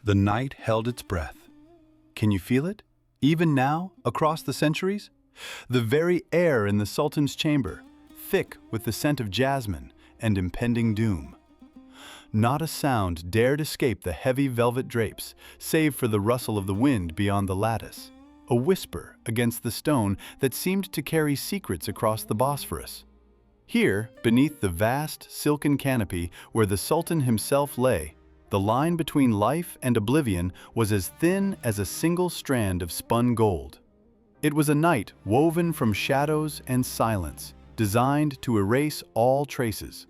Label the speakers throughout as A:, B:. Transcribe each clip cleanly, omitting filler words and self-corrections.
A: The night held its breath. Can you feel it? Even now, across the centuries? The very air in the Sultan's chamber, thick with the scent of jasmine and impending doom. Not a sound dared escape the heavy velvet drapes, save for the rustle of the wind beyond the lattice, a whisper against the stone that seemed to carry secrets across the Bosphorus. Here, beneath the vast, silken canopy where the Sultan himself lay, the line between life and oblivion was as thin as a single strand of spun gold. It was a night woven from shadows and silence, designed to erase all traces.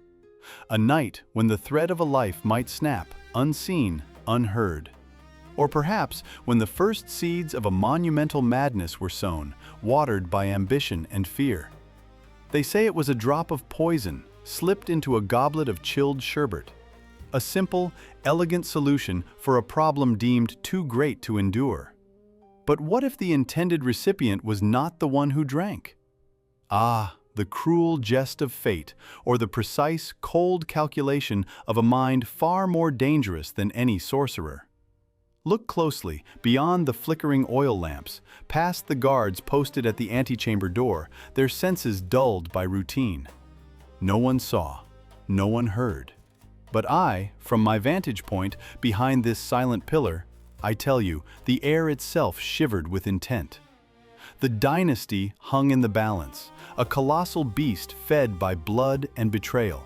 A: A night when the thread of a life might snap, unseen, unheard. Or perhaps when the first seeds of a monumental madness were sown, watered by ambition and fear. They say it was a drop of poison, slipped into a goblet of chilled sherbet. A simple, elegant solution for a problem deemed too great to endure. But what if the intended recipient was not the one who drank? Ah, the cruel jest of fate, or the precise, cold calculation of a mind far more dangerous than any sorcerer. Look closely, beyond the flickering oil lamps, past the guards posted at the antechamber door, their senses dulled by routine. No one saw, no one heard. But I, from my vantage point, behind this silent pillar, I tell you, the air itself shivered with intent. The dynasty hung in the balance, a colossal beast fed by blood and betrayal.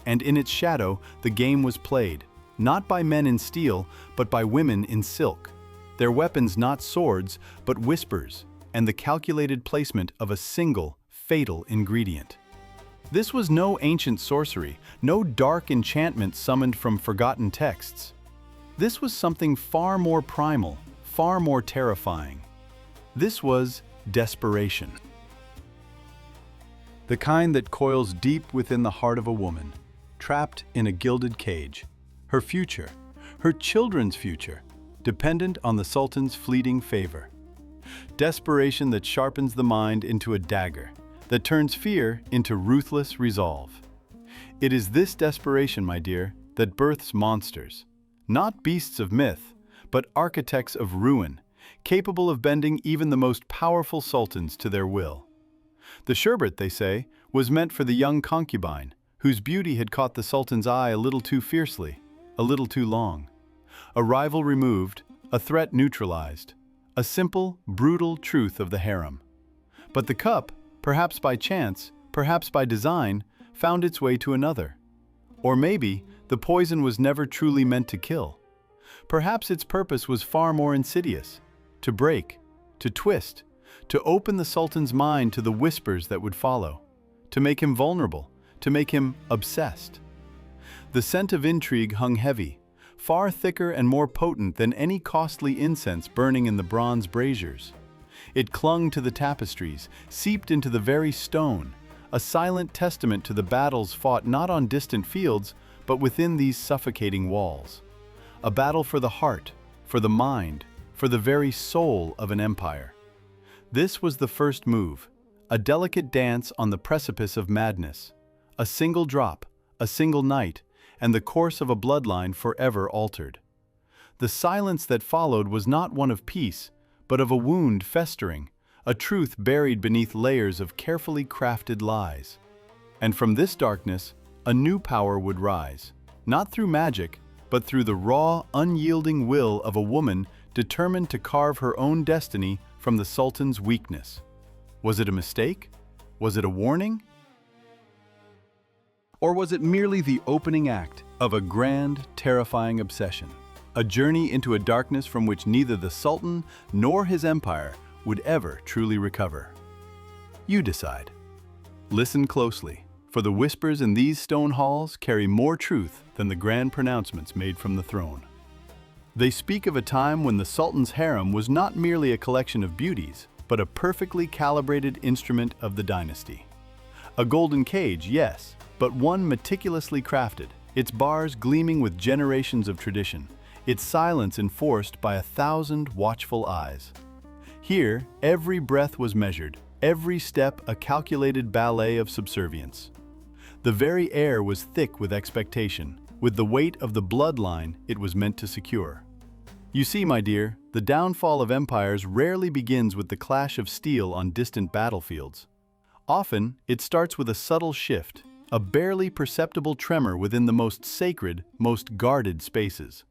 A: And in its shadow, the game was played, not by men in steel, but by women in silk. Their weapons not swords, but whispers, and the calculated placement of a single, fatal ingredient. This was no ancient sorcery, no dark enchantment summoned from forgotten texts. This was something far more primal, far more terrifying. This was desperation. The kind that coils deep within the heart of a woman, trapped in a gilded cage. Her future, her children's future, dependent on the Sultan's fleeting favor. Desperation that sharpens the mind into a dagger, that turns fear into ruthless resolve. It is this desperation, my dear, that births monsters. Not beasts of myth, but architects of ruin, capable of bending even the most powerful sultans to their will. The sherbet, they say, was meant for the young concubine, whose beauty had caught the Sultan's eye a little too fiercely, a little too long. A rival removed, a threat neutralized, a simple, brutal truth of the harem. But the cup, perhaps by chance, perhaps by design, found its way to another. Or maybe the poison was never truly meant to kill. Perhaps its purpose was far more insidious, to break, to twist, to open the Sultan's mind to the whispers that would follow, to make him vulnerable, to make him obsessed. The scent of intrigue hung heavy, far thicker and more potent than any costly incense burning in the bronze braziers. It clung to the tapestries, seeped into the very stone, a silent testament to the battles fought not on distant fields, but within these suffocating walls. A battle for the heart, for the mind, for the very soul of an empire. This was the first move, a delicate dance on the precipice of madness. A single drop, a single night, and the course of a bloodline forever altered. The silence that followed was not one of peace, but of a wound festering, a truth buried beneath layers of carefully crafted lies. And from this darkness, a new power would rise, not through magic, but through the raw, unyielding will of a woman determined to carve her own destiny from the Sultan's weakness. Was it a mistake? Was it a warning? Or was it merely the opening act of a grand, terrifying obsession? A journey into a darkness from which neither the Sultan nor his empire would ever truly recover. You decide. Listen closely, for the whispers in these stone halls carry more truth than the grand pronouncements made from the throne. They speak of a time when the Sultan's harem was not merely a collection of beauties, but a perfectly calibrated instrument of the dynasty. A golden cage, yes, but one meticulously crafted, its bars gleaming with generations of tradition, its silence enforced by 1,000 watchful eyes. Here, every breath was measured, every step a calculated ballet of subservience. The very air was thick with expectation, with the weight of the bloodline it was meant to secure. You see, my dear, the downfall of empires rarely begins with the clash of steel on distant battlefields. Often, it starts with a subtle shift, a barely perceptible tremor within the most sacred, most guarded spaces.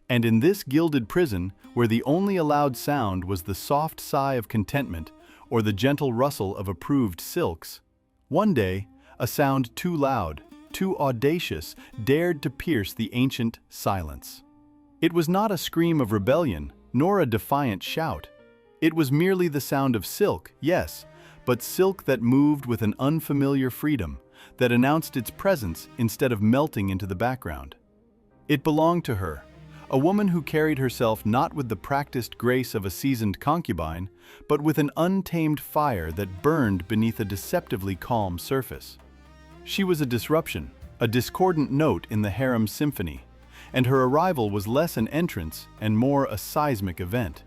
A: And in this gilded prison, where the only allowed sound was the soft sigh of contentment or the gentle rustle of approved silks, one day, a sound too loud, too audacious, dared to pierce the ancient silence. It was not a scream of rebellion, nor a defiant shout. It was merely the sound of silk, yes, but silk that moved with an unfamiliar freedom, that announced its presence instead of melting into the background. It belonged to her, a woman who carried herself not with the practiced grace of a seasoned concubine, but with an untamed fire that burned beneath a deceptively calm surface. She was a disruption, a discordant note in the harem's symphony, and her arrival was less an entrance and more a seismic event.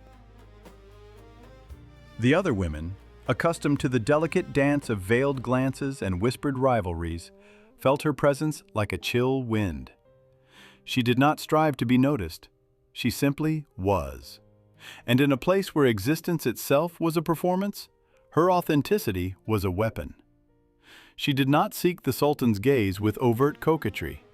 A: The other women, accustomed to the delicate dance of veiled glances and whispered rivalries, felt her presence like a chill wind. She did not strive to be noticed. She simply was. And in a place where existence itself was a performance, her authenticity was a weapon. She did not seek the Sultan's gaze with overt coquetry.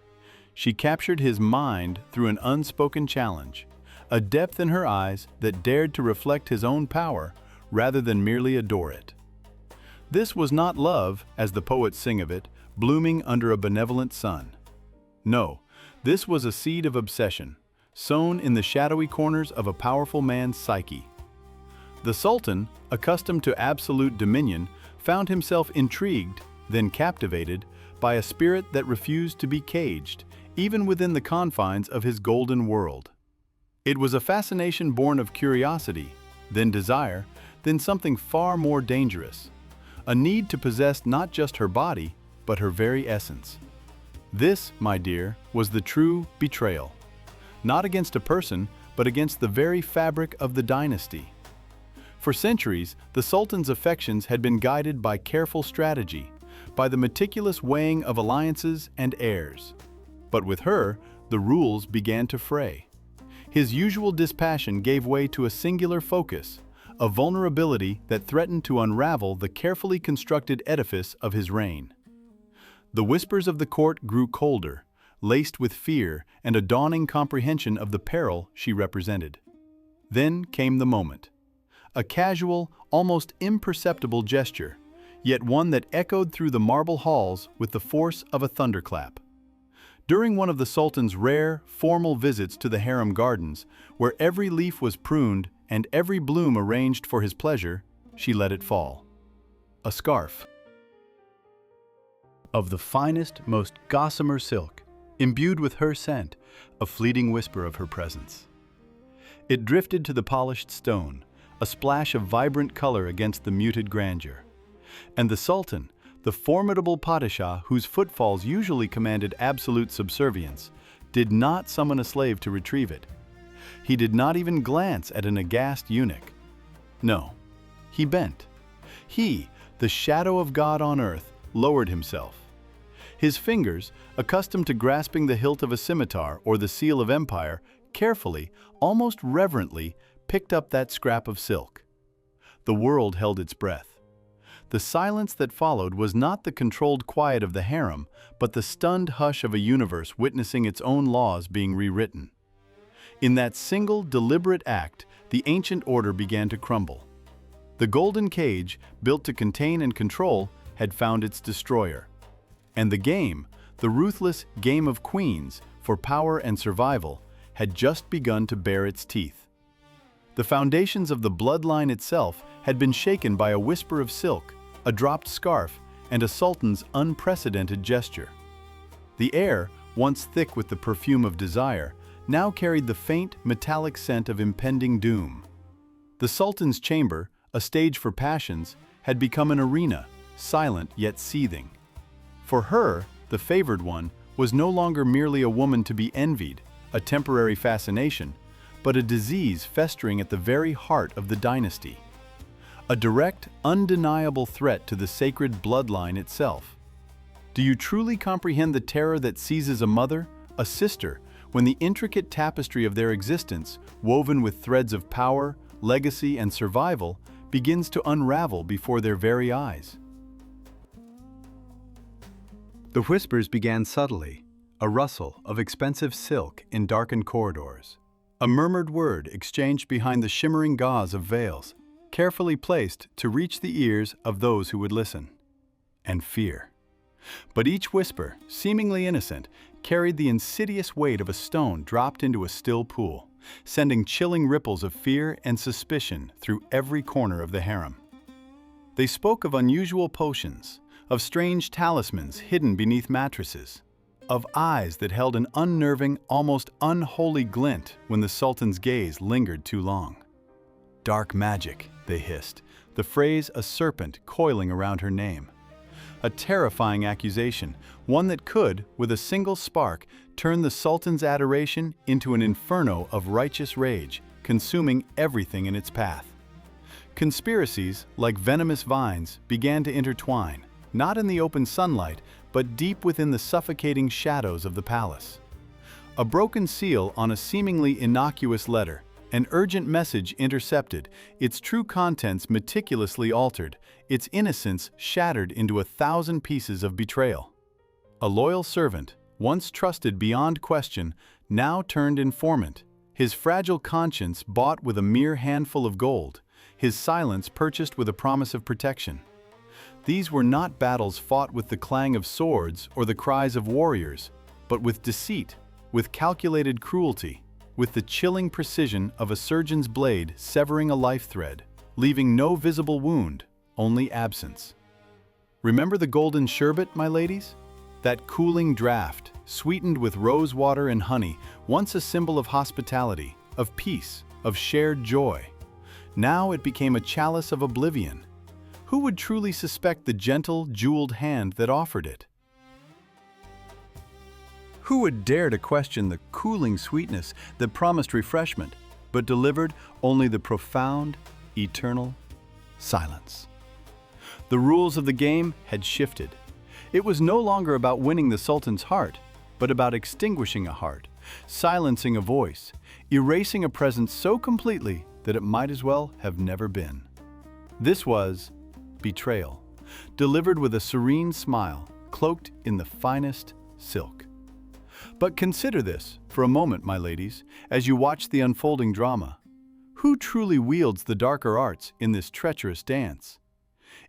A: She captured his mind through an unspoken challenge, a depth in her eyes that dared to reflect his own power rather than merely adore it. This was not love, as the poets sing of it, blooming under a benevolent sun. No, this was a seed of obsession, sown in the shadowy corners of a powerful man's psyche. The Sultan, accustomed to absolute dominion, found himself intrigued, then captivated, by a spirit that refused to be caged, even within the confines of his golden world. It was a fascination born of curiosity, then desire, then something far more dangerous, a need to possess not just her body, but her very essence. This, my dear, was the true betrayal, not against a person, but against the very fabric of the dynasty. For centuries, the Sultan's affections had been guided by careful strategy, by the meticulous weighing of alliances and heirs. But with her, the rules began to fray. His usual dispassion gave way to a singular focus, a vulnerability that threatened to unravel the carefully constructed edifice of his reign. The whispers of the court grew colder, laced with fear and a dawning comprehension of the peril she represented. Then came the moment. A casual, almost imperceptible gesture, yet one that echoed through the marble halls with the force of a thunderclap. During one of the Sultan's rare, formal visits to the harem gardens, where every leaf was pruned and every bloom arranged for his pleasure, she let it fall. A scarf of the finest, most gossamer silk, imbued with her scent, a fleeting whisper of her presence. It drifted to the polished stone, a splash of vibrant color against the muted grandeur. And the Sultan, the formidable Padishah whose footfalls usually commanded absolute subservience, did not summon a slave to retrieve it. He did not even glance at an aghast eunuch. No, he bent. He, the shadow of God on earth, lowered himself. His fingers, accustomed to grasping the hilt of a scimitar or the seal of empire, carefully, almost reverently, picked up that scrap of silk. The world held its breath. The silence that followed was not the controlled quiet of the harem, but the stunned hush of a universe witnessing its own laws being rewritten. In that single, deliberate act, the ancient order began to crumble. The golden cage, built to contain and control, had found its destroyer. And the game, the ruthless game of queens for power and survival, had just begun to bare its teeth. The foundations of the bloodline itself had been shaken by a whisper of silk, a dropped scarf, and a sultan's unprecedented gesture. The air, once thick with the perfume of desire, now carried the faint, metallic scent of impending doom. The sultan's chamber, a stage for passions, had become an arena, silent yet seething. For her, the favored one, was no longer merely a woman to be envied, a temporary fascination, but a disease festering at the very heart of the dynasty. A direct, undeniable threat to the sacred bloodline itself. Do you truly comprehend the terror that seizes a mother, a sister, when the intricate tapestry of their existence, woven with threads of power, legacy, and survival, begins to unravel before their very eyes. The whispers began subtly, a rustle of expensive silk in darkened corridors, a murmured word exchanged behind the shimmering gauze of veils, carefully placed to reach the ears of those who would listen. And fear. But each whisper, seemingly innocent, carried the insidious weight of a stone dropped into a still pool, sending chilling ripples of fear and suspicion through every corner of the harem. They spoke of unusual potions, of strange talismans hidden beneath mattresses, of eyes that held an unnerving, almost unholy glint when the Sultan's gaze lingered too long. Dark magic, they hissed, the phrase a serpent coiling around her name. A terrifying accusation, one that could, with a single spark, turn the Sultan's adoration into an inferno of righteous rage, consuming everything in its path. Conspiracies, like venomous vines, began to intertwine, not in the open sunlight, but deep within the suffocating shadows of the palace. A broken seal on a seemingly innocuous letter, an urgent message intercepted, its true contents meticulously altered, its innocence shattered into 1,000 pieces of betrayal. A loyal servant, once trusted beyond question, now turned informant, his fragile conscience bought with a mere handful of gold, his silence purchased with a promise of protection. These were not battles fought with the clang of swords or the cries of warriors, but with deceit, with calculated cruelty, with the chilling precision of a surgeon's blade severing a life thread, leaving no visible wound, only absence. Remember the golden sherbet, my ladies? That cooling draught, sweetened with rose water and honey, once a symbol of hospitality, of peace, of shared joy. Now it became a chalice of oblivion. Who would truly suspect the gentle, jeweled hand that offered it? Who would dare to question the cooling sweetness that promised refreshment, but delivered only the profound, eternal silence? The rules of the game had shifted. It was no longer about winning the Sultan's heart, but about extinguishing a heart, silencing a voice, erasing a presence so completely that it might as well have never been. This was betrayal, delivered with a serene smile, cloaked in the finest silk. But consider this for a moment, my ladies, as you watch the unfolding drama. Who truly wields the darker arts in this treacherous dance?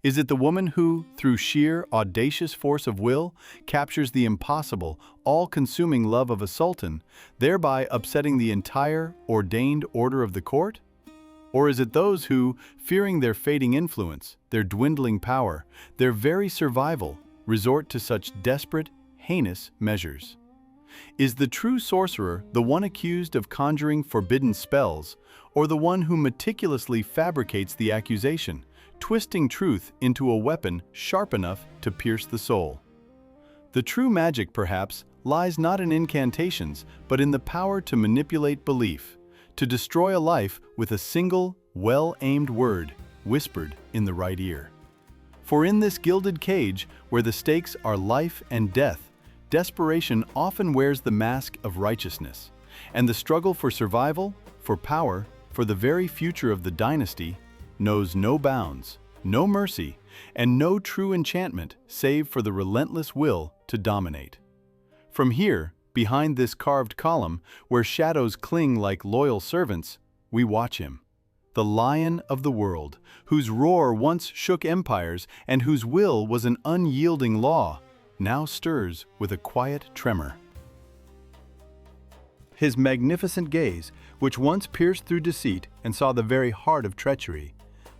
A: Is it the woman who, through sheer, audacious force of will, captures the impossible, all-consuming love of a sultan, thereby upsetting the entire, ordained order of the court? Or is it those who, fearing their fading influence, their dwindling power, their very survival, resort to such desperate, heinous measures? Is the true sorcerer the one accused of conjuring forbidden spells, or the one who meticulously fabricates the accusation, twisting truth into a weapon sharp enough to pierce the soul? The true magic, perhaps, lies not in incantations, but in the power to manipulate belief, to destroy a life with a single, well-aimed word whispered in the right ear. For in this gilded cage, where the stakes are life and death, desperation often wears the mask of righteousness, and the struggle for survival, for power, for the very future of the dynasty, knows no bounds, no mercy, and no true enchantment save for the relentless will to dominate. From here, behind this carved column, where shadows cling like loyal servants, we watch him, the lion of the world, whose roar once shook empires and whose will was an unyielding law, now stirs with a quiet tremor. His magnificent gaze, which once pierced through deceit and saw the very heart of treachery,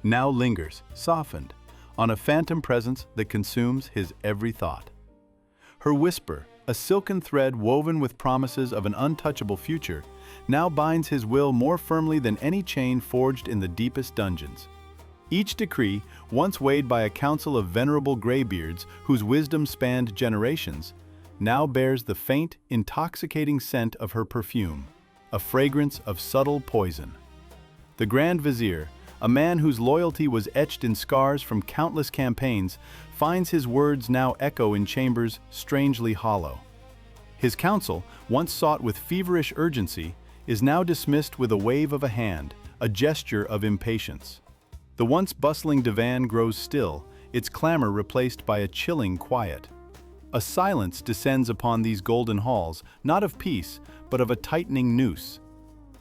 A: now lingers, softened, on a phantom presence that consumes his every thought. Her whisper, a silken thread woven with promises of an untouchable future, now binds his will more firmly than any chain forged in the deepest dungeons. Each decree, once weighed by a council of venerable graybeards whose wisdom spanned generations, now bears the faint, intoxicating scent of her perfume, a fragrance of subtle poison. The Grand Vizier, a man whose loyalty was etched in scars from countless campaigns, finds his words now echo in chambers strangely hollow. His counsel, once sought with feverish urgency, is now dismissed with a wave of a hand, a gesture of impatience. The once bustling divan grows still, its clamor replaced by a chilling quiet. A silence descends upon these golden halls, not of peace, but of a tightening noose.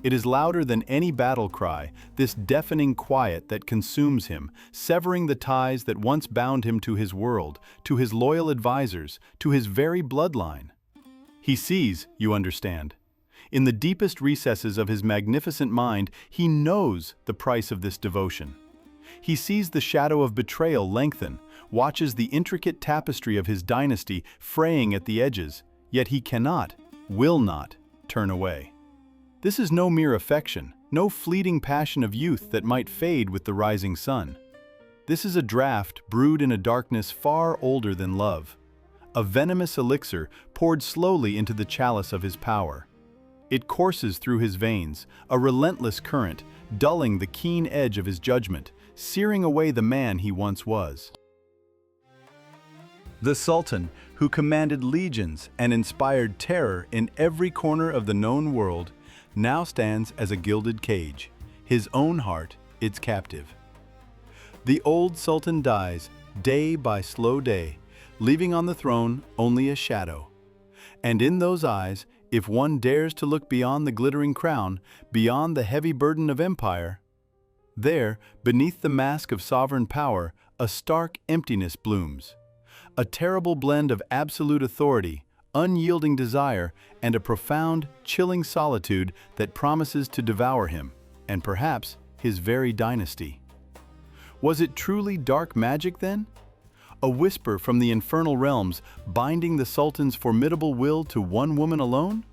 A: It is louder than any battle cry, this deafening quiet that consumes him, severing the ties that once bound him to his world, to his loyal advisors, to his very bloodline. He sees, you understand. In the deepest recesses of his magnificent mind, he knows the price of this devotion. He sees the shadow of betrayal lengthen, watches the intricate tapestry of his dynasty fraying at the edges, yet he cannot, will not, turn away. This is no mere affection, no fleeting passion of youth that might fade with the rising sun. This is a draught brewed in a darkness far older than love, a venomous elixir poured slowly into the chalice of his power. It courses through his veins, a relentless current, dulling the keen edge of his judgment, searing away the man he once was. The Sultan, who commanded legions and inspired terror in every corner of the known world, now stands as a gilded cage, his own heart its captive. The old Sultan dies, day by slow day, leaving on the throne only a shadow. And in those eyes, if one dares to look beyond the glittering crown, beyond the heavy burden of empire, there, beneath the mask of sovereign power, a stark emptiness blooms. A terrible blend of absolute authority, unyielding desire, and a profound, chilling solitude that promises to devour him, and perhaps his very dynasty. Was it truly dark magic then? A whisper from the infernal realms binding the Sultan's formidable will to one woman alone?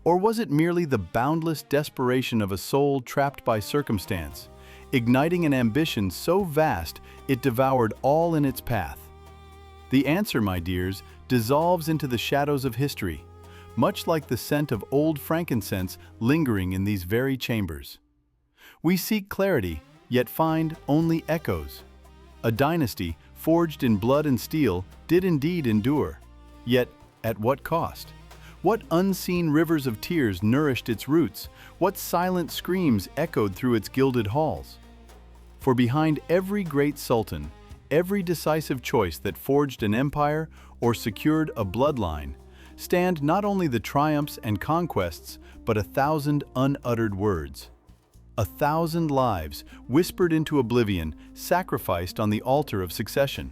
A: Or was it merely the boundless desperation of a soul trapped by circumstance, igniting an ambition so vast it devoured all in its path? The answer, my dears, dissolves into the shadows of history, much like the scent of old frankincense lingering in these very chambers. We seek clarity, yet find only echoes. A dynasty, forged in blood and steel, did indeed endure. Yet, at what cost? What unseen rivers of tears nourished its roots? What silent screams echoed through its gilded halls? For behind every great sultan, every decisive choice that forged an empire or secured a bloodline, stand not only the triumphs and conquests, but 1,000 unuttered words. 1,000 lives, whispered into oblivion, sacrificed on the altar of succession.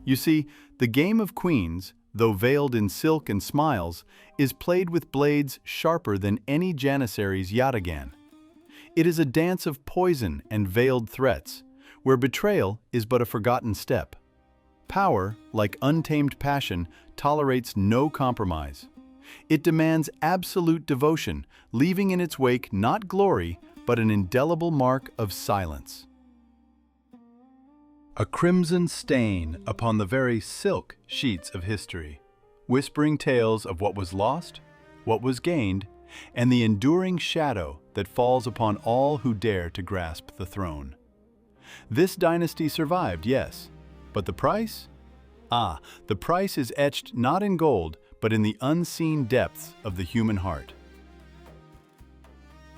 A: You see, the game of queens, though veiled in silk and smiles, is played with blades sharper than any janissary's yataghan. It is a dance of poison and veiled threats, where betrayal is but a forgotten step. Power, like untamed passion, tolerates no compromise. It demands absolute devotion, leaving in its wake not glory, but an indelible mark of silence. A crimson stain upon the very silk sheets of history, whispering tales of what was lost, what was gained, and the enduring shadow that falls upon all who dare to grasp the throne. This dynasty survived, yes, but the price? The price is etched not in gold, but in the unseen depths of the human heart.